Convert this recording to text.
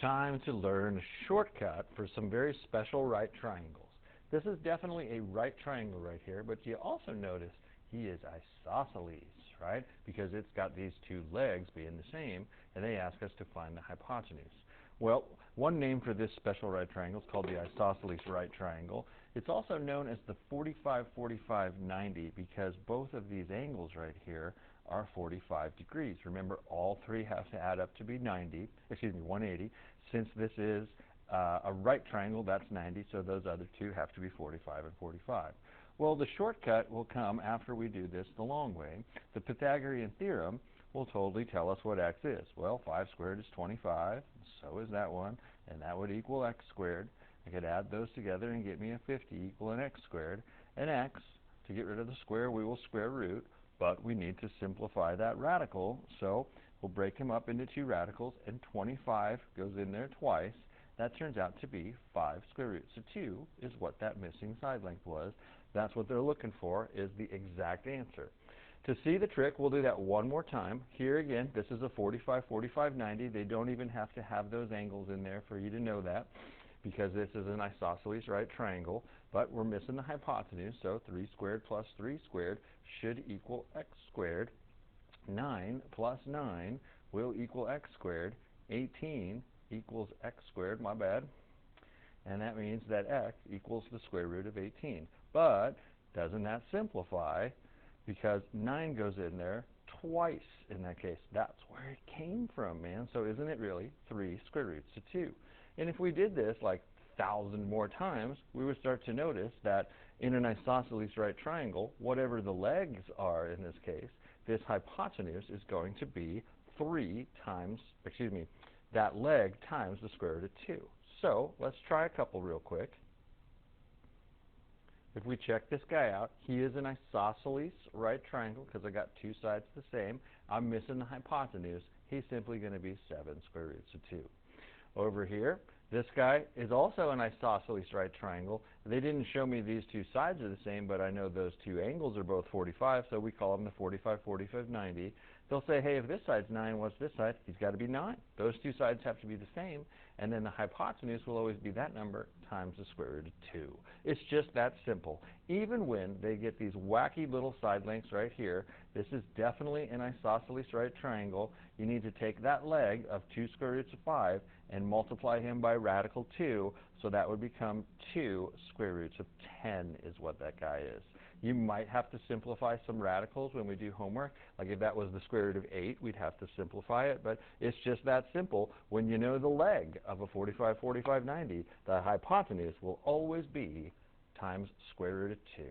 Time to learn a shortcut for some very special right triangles. This is definitely a right triangle right here, but you also notice he is isosceles, right? Because it's got these two legs being the same, and they ask us to find the hypotenuse. Well, one name for this special right triangle is called the isosceles right triangle. It's also known as the 45-45-90 because both of these angles right here are 45 degrees. Remember, all three have to add up to be 180. Since this is a right triangle, that's 90, so those other two have to be 45 and 45. Well, the shortcut will come after we do this the long way. The Pythagorean theorem will totally tell us what x is. Well, 5 squared is 25, so is that one, and that would equal x squared. I could add those together and get me a 50 equal an x squared. And x, to get rid of the square, we will square root, but we need to simplify that radical, so we'll break him up into two radicals, and 25 goes in there twice. That turns out to be 5 square root. So 2 is what that missing side length was. That's what they're looking for, is the exact answer. To see the trick, we'll do that one more time. Here again, this is a 45-45-90. They don't even have to have those angles in there for you to know that, because this is an isosceles right triangle, but we're missing the hypotenuse, so 3 squared plus 3 squared should equal x squared. 9 plus 9 will equal x squared. 18 equals x squared, my bad. And that means that x equals the square root of 18. But doesn't that simplify? Because 9 goes in there twice in that case. That's where it came from, man. So isn't it really 3 square roots of 2? And if we did this like 1,000 more times, we would start to notice that in an isosceles right triangle, whatever the legs are in this case, this hypotenuse is going to be that leg times the square root of 2. So let's try a couple real quick. If we check this guy out, he is an isosceles right triangle because I got two sides the same. I'm missing the hypotenuse. He's simply going to be 7 square roots of 2. Over here, this guy is also an isosceles right triangle. They didn't show me these two sides are the same, but I know those two angles are both 45, so we call them the 45-45-90. They'll say, hey, if this side's 9, what's this side? He's got to be 9. Those two sides have to be the same, and then the hypotenuse will always be that number times the square root of 2. It's just that simple. Even when they get these wacky little side lengths right here, this is definitely an isosceles right triangle. You need to take that leg of 2 square roots of 5 and multiply him by radical 2, so that would become 2 square roots of 10 is what that guy is. You might have to simplify some radicals when we do homework. Like if that was the square root of 8, we'd have to simplify it, but it's just that simple. When you know the leg of a 45-45-90, the hypotenuse will always be times square root of 2.